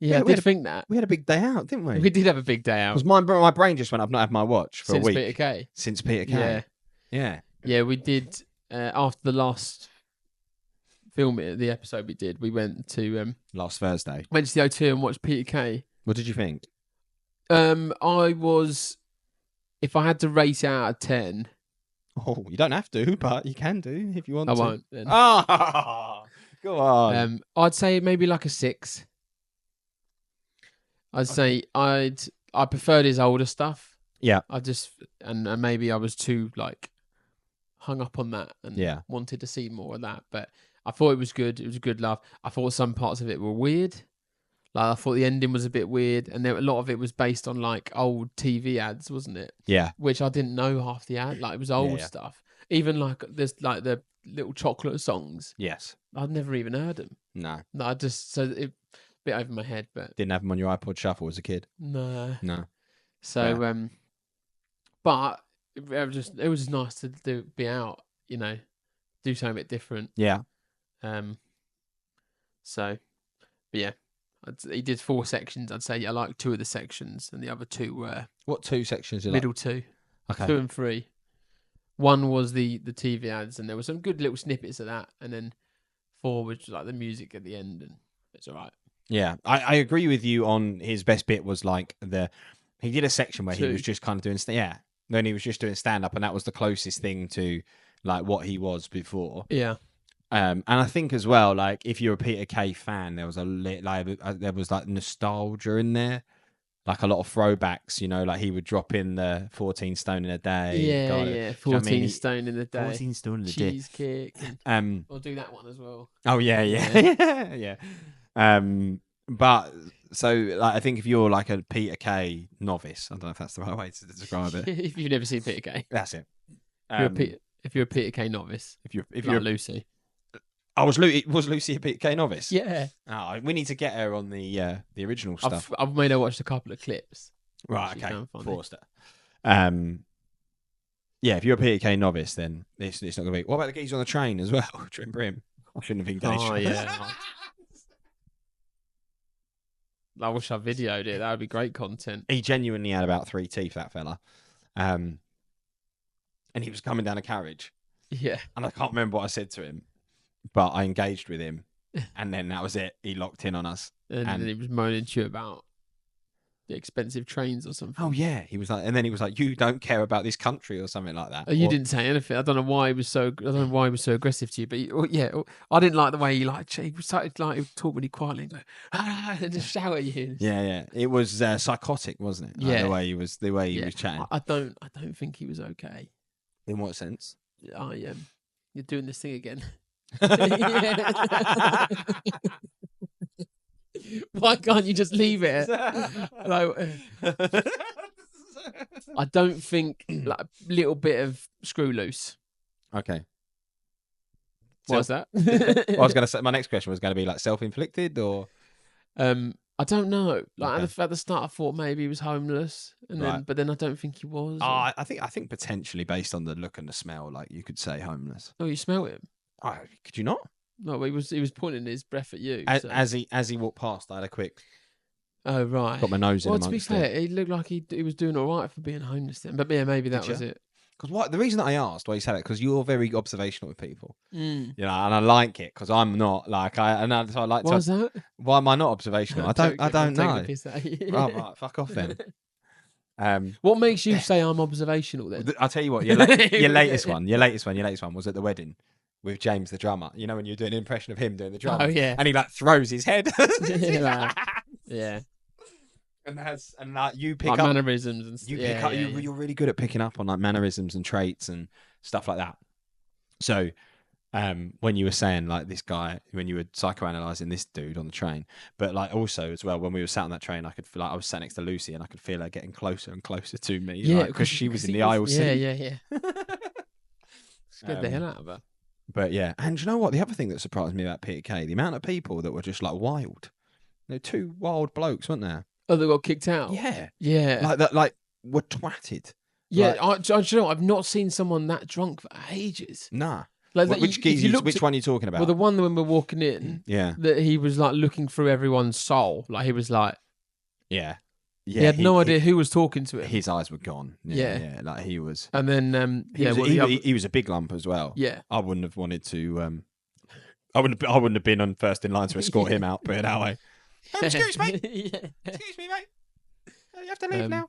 Yeah, I did think that. We had a big day out, didn't we? We did have a big day out. Because my brain just went, I've not had my watch for a week. Since Peter Kay. Yeah. Yeah, we did, after the last the episode we did, we went to... last Thursday. Went to the O2 and watched Peter Kay. What did you think? If I had to rate it out of 10... Oh, you don't have to, but you can do if you want to. I won't, then. Go on. I'd say maybe like a 6. I'd say I preferred his older stuff. Yeah. I just and maybe I was too like hung up on that and wanted to see more of that. But I thought it was good. It was a good laugh. I thought some parts of it were weird. Like I thought the ending was a bit weird, and a lot of it was based on like old TV ads, wasn't it? Yeah. Which I didn't know half the ad. Like it was old stuff. Even like there's like the little chocolate songs. Yes. I'd never even heard them. No. I just so it bit over my head, but didn't have them on your iPod Shuffle as a kid. No. So but it was just nice to be out, do something a bit different. Yeah. So, but yeah, he did 4 sections. I'd say I like 2 of the sections, and the other 2 were what 2 sections? Middle 2, okay, 2 and 3. One was the TV ads, and there were some good little snippets of that, and then 4 was like the music at the end, and it's all right. Yeah, I agree with you on his best bit was like he did a section where 2. he was just kind of doing then he was just doing stand up, and that was the closest thing to like what he was before. Yeah. And I think as well, like if you're a Peter Kay fan, there was there was like nostalgia in there, like a lot of throwbacks. Like he would drop in the 14 stone in a day. Yeah, 14 stone in a day. 14 stone in a day. Cheese kick. I'll do that one as well. Oh yeah. Yeah. But so like I think if you're like a Peter Kay novice, I don't know if that's the right way to describe it. If you've never seen Peter Kay, that's it. If you're a Peter Kay novice, if you're Lucy. Was Lucy a Peter Kay novice? Yeah. Oh, we need to get her on the original stuff. I've made her watch a couple of clips. Right. Okay. Forced her. Yeah. If you're a Peter Kay novice, then it's not going to be. What about the geezer on the train as well? Trim Brim. I shouldn't have engaged. Oh yeah. I wish I videoed it. That would be great content. He genuinely had about 3 teeth, that fella. And he was coming down a carriage. Yeah. And I can't remember what I said to him, but I engaged with him. And then that was it. He locked in on us. And then he was moaning to you about the expensive trains or something. Oh, yeah. He was like, and then he was like, you don't care about this country or something like that. Oh, you didn't say anything. I don't know why he was so aggressive to you, but I didn't like the way he started like talk really quietly and go, and just shout at you. Yeah. It was psychotic, wasn't it? Like the way he was chatting. I don't think he was okay. In what sense? You're doing this thing again. Why can't you just leave it? I don't think like a little bit of screw loose. Okay. What's that? I was going to say my next question was going to be like self-inflicted or. I don't know. Like at the start, I thought maybe he was homeless, but then I don't think he was. I think potentially based on the look and the smell, like you could say homeless. Oh, you smell him? Oh, could you not? No, he was pointing his breath at you. As he walked past, I had a quick. Oh right. Got my nose in. Well, to be fair, he looked like he was doing all right for being homeless then. But yeah, maybe that was it. Because the reason that I asked why you said it, because you're very observational with people, and I like it because I'm not like so I like. Why is that? Why am I not observational? I don't know. Oh, right, fuck off then. What makes you say I'm observational then? I'll tell you what. Your latest one was at the wedding with James the drummer. You know when you're doing an impression of him doing the drums. Oh yeah. And he like throws his head. Yeah. And like you pick like up mannerisms and stuff. You're really good at picking up on like mannerisms and traits and stuff like that. So when you were saying like this guy, when you were psychoanalyzing this dude on the train, but like also as well when we were sat on that train, I could feel like I was sat next to Lucy and I could feel her getting closer and closer to me. Yeah, because she was in the aisle seat. Yeah. Scared the hell out of her. But yeah, and you know what? The other thing that surprised me about Peter Kay, the amount of people that were just like wild. They're 2 wild blokes, weren't there? Oh, they got kicked out. Yeah. Like that, like were twatted. Yeah, I've not seen someone that drunk for ages. Nah. Like which one are you talking about? Well, the one when we're walking in. Yeah. That he was like looking through everyone's soul. Like he was like. Yeah. He had no idea who was talking to him. His eyes were gone. Yeah. Like he was. And then he was a big lump as well. Yeah. I wouldn't have wanted to. I wouldn't have been on first in line to escort him out. Put it that way. Excuse me. Excuse me, mate. You have to leave now.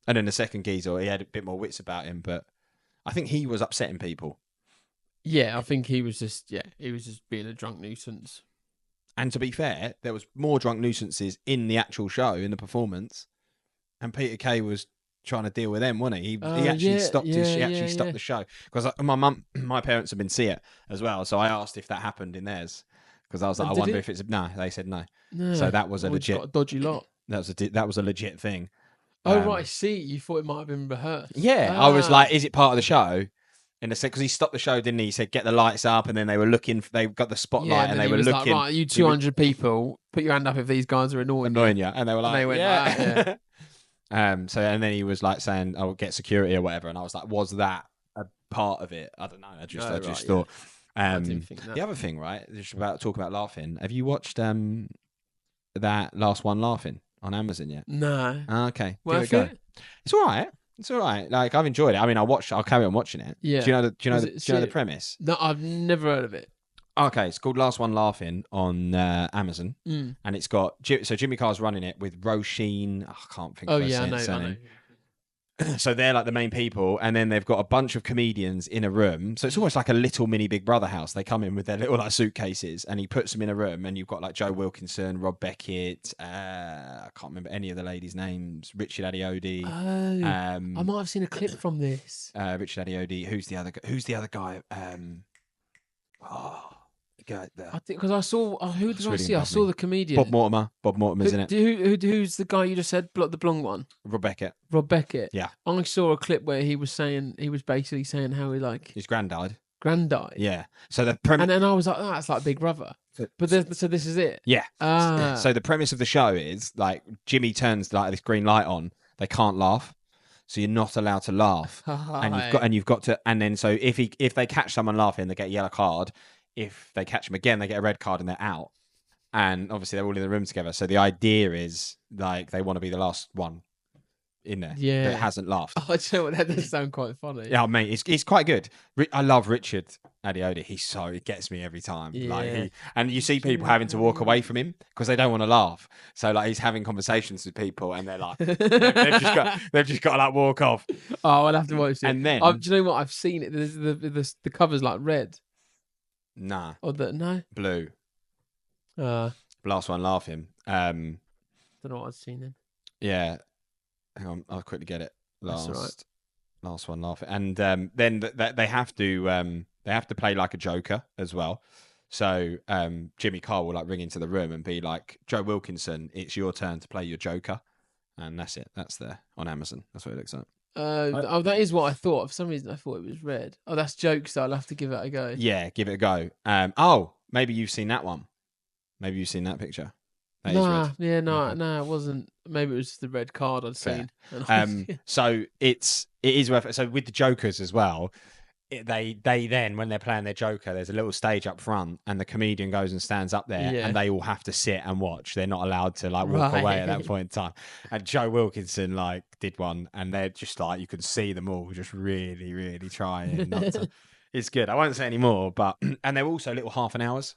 And then the second geezer, he had a bit more wits about him, but I think he was upsetting people. Yeah, I think he was just being a drunk nuisance. And to be fair, there was more drunk nuisances in the actual show, in the performance, and Peter Kay was trying to deal with them, wasn't he? He actually stopped the show because my parents have been see it as well. So I asked if that happened in theirs because I was like, I wonder if it's no. They said no. So that was a legit. Got a dodgy lot. That was a legit thing. Oh right, I see. You thought it might have been rehearsed. Yeah, I was like, is it part of the show? In a sense, because he stopped the show, didn't he? He said, "Get the lights up," and then they were looking. They got the spotlight, and they were looking. Like, right, you 200 people, put your hand up if these guys are annoying you. And they were like, and they went, So and then he was like saying, "I'll get security or whatever," and I was like, "Was that a part of it?" I don't know. I just thought. I didn't think that. The other thing, right? Just about talk about laughing. Have you watched that Last One Laughing on Amazon yet? No. Okay. Worth it? It's all right. It's all right. Like I've enjoyed it. I mean, I'll carry on watching it. Yeah. Do you know the premise? No, I've never heard of it. Okay, it's called Last One Laughing on Amazon, and it's got Jimmy Carr's running it with Roisin. I can't think. I know. So they're like the main people, and then they've got a bunch of comedians in a room. So it's almost like a little mini Big Brother house. They come in with their little like suitcases, and he puts them in a room, and you've got like Joe Wilkinson, Rob Beckett. I can't remember any of the ladies' names. Richard Adeoti. I might have seen a clip from this. Richard Adeoti. Who's the other guy? Because I saw who did I see? I saw the comedian Bob Mortimer's in it. Who's the guy you just said? The blonde one. Rob Beckett. Yeah. I saw a clip where he was basically saying how his granddad. Yeah. So the and then I was like, that's like Big Brother. But so this is it. Yeah. So the premise of the show is like Jimmy turns like this green light on. They can't laugh. So you're not allowed to laugh. and you've got to, and then so if they catch someone laughing, they get a yellow card. If they catch them again, they get a red card and they're out. And obviously they're all in the room together. So the idea is like they want to be the last one in there that hasn't laughed. Oh, do you know what? That does sound quite funny. Yeah, mate, he's quite good. I love Richard Adeoti. It gets me every time. Yeah. And you see people having to walk away from him because they don't want to laugh. So like he's having conversations with people, and they're like, they've just got to like walk off. Oh, I'll have to watch it. And then, do you know what? I've seen it. The cover's like red. Nah. Or no? Blue. Last One Laughing. Don't know what I've seen then. Yeah. Hang on, I'll quickly get it. Last One Laughing. And then they have to play like a joker as well. So Jimmy Carr will like ring into the room and be like, Joe Wilkinson, it's your turn to play your joker. And that's it. That's there on Amazon. That's what it looks like. That is what I thought. For some reason, I thought it was red. Oh, that's jokes. So I'll have to give it a go. Yeah, give it a go. Maybe you've seen that one. Maybe you've seen that picture. That is red. Yeah, no, it wasn't. Maybe it was just the red card I'd seen. So it is worth it. So with the jokers as well, they then when they're playing their joker, there's a little stage up front, and the comedian goes and stands up there, and they all have to sit and watch. They're not allowed to like walk away at that point in time. And Joe Wilkinson like did one, and they're just like you can see them all just really, really trying not to. It's good. I won't say any more, but and they're also little half an hours.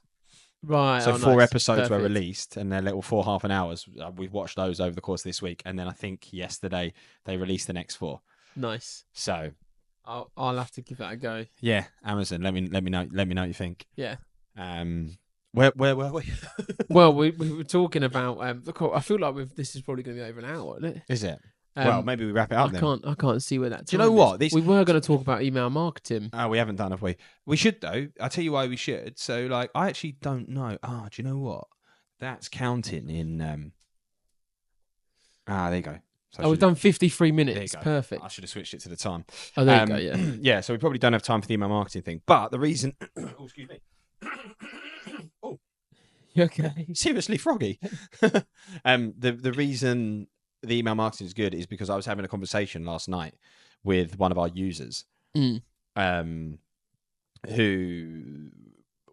Right. So 4 episodes were released, and they're little 4 half an hours. We've watched those over the course of this week, and then I think yesterday they released the next 4. Nice. So I'll have to give that a go. Yeah, Amazon. Let me know. Let me know what you think. Yeah. Where were we? Well, we were talking about. I feel like this is probably going to be over an hour, isn't it? Is it? Well, maybe we wrap it up. I can't see where that. Do you know what? We were going to talk about email marketing. Oh, we haven't done, have we? We should though. I'll tell you why we should. So, like, I actually don't know. Do you know what? That's counting in. There you go. So we've done 53 minutes. Perfect. I should have switched it to the time. Oh, there you go, yeah. Yeah, so we probably don't have time for the email marketing thing. But the reason... oh, excuse me. Oh. You okay? Seriously froggy. The reason the email marketing is good is because I was having a conversation last night with one of our users who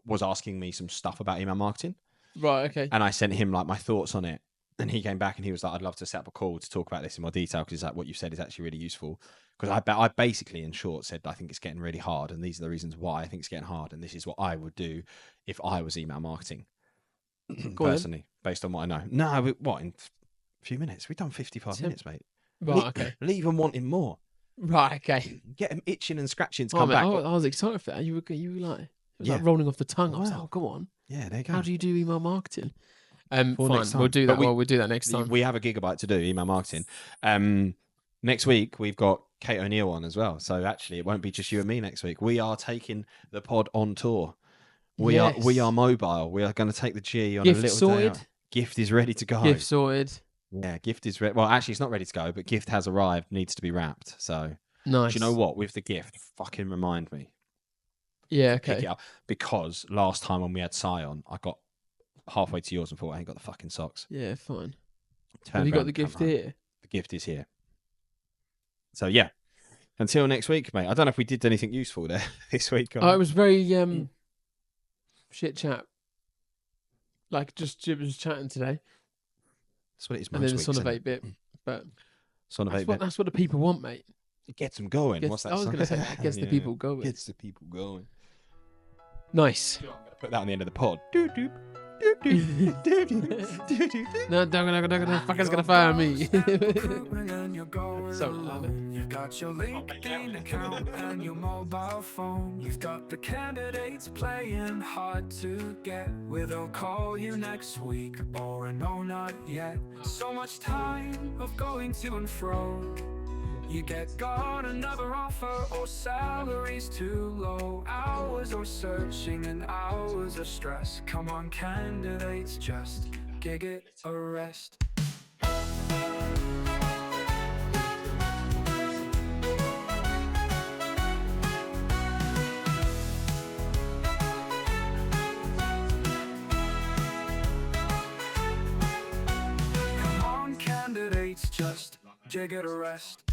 was asking me some stuff about email marketing. Right, okay. And I sent him like my thoughts on it. And he came back and he was like, I'd love to set up a call to talk about this in more detail because like what you said is actually really useful. Because I basically, in short, said I think it's getting really hard. And these are the reasons why I think it's getting hard. And this is what I would do if I was email marketing. Personally, based on what I know. No, in a few minutes? We've done 55 minutes, mate. Right, okay. Leave them wanting more. Right. Okay. Get them itching and scratching to Oh, come man, back. I was excited for that. You were like, it was like rolling off the tongue. I was like, oh, come on. Yeah, there you go. How do you do email marketing? For Fine, next time. we'll do that. But We'll do that next time. We have a gigabyte to do, email marketing. Next week, we've got Kate O'Neill on as well. So actually, it won't be just you and me next week. We are taking the pod on tour. We are mobile. We are going to take the G on Gift a little sorted. day out. Gift is ready to go. Gift sorted. Yeah, gift is ready. Well, actually, it's not ready to go, but gift has arrived, needs to be wrapped. So, nice. Do you know what? With the gift, fucking remind me. Yeah, okay. Pick it up. Because last time when we had Scion, I got halfway to yours and thought I ain't got the fucking socks. Yeah, fine. Have you got the gift here? The gift is here. So, yeah. Until next week, mate. I don't know if we did anything useful there this week. Oh, it was very shit chat. Like, just chatting today. That's what it is most and then the weeks, Son of isn't 8-bit. But Son of 8-bit. That's what the people want, mate. It gets them going. Gets, What's that I was song? going to say that. Gets the people going. Gets the people going. Nice. I'm going to put that on the end of the pod. No, fucker's gonna fire me. So, you've got your LinkedIn account and your mobile phone. You've got the candidates playing hard to get. Whether they'll call you next week or no, not yet. So much time of going to and fro. You got another offer or salary's too low. Hours or searching and hours of stress. Come on, candidates, just gig it a rest. Come on, candidates, just gig it a rest.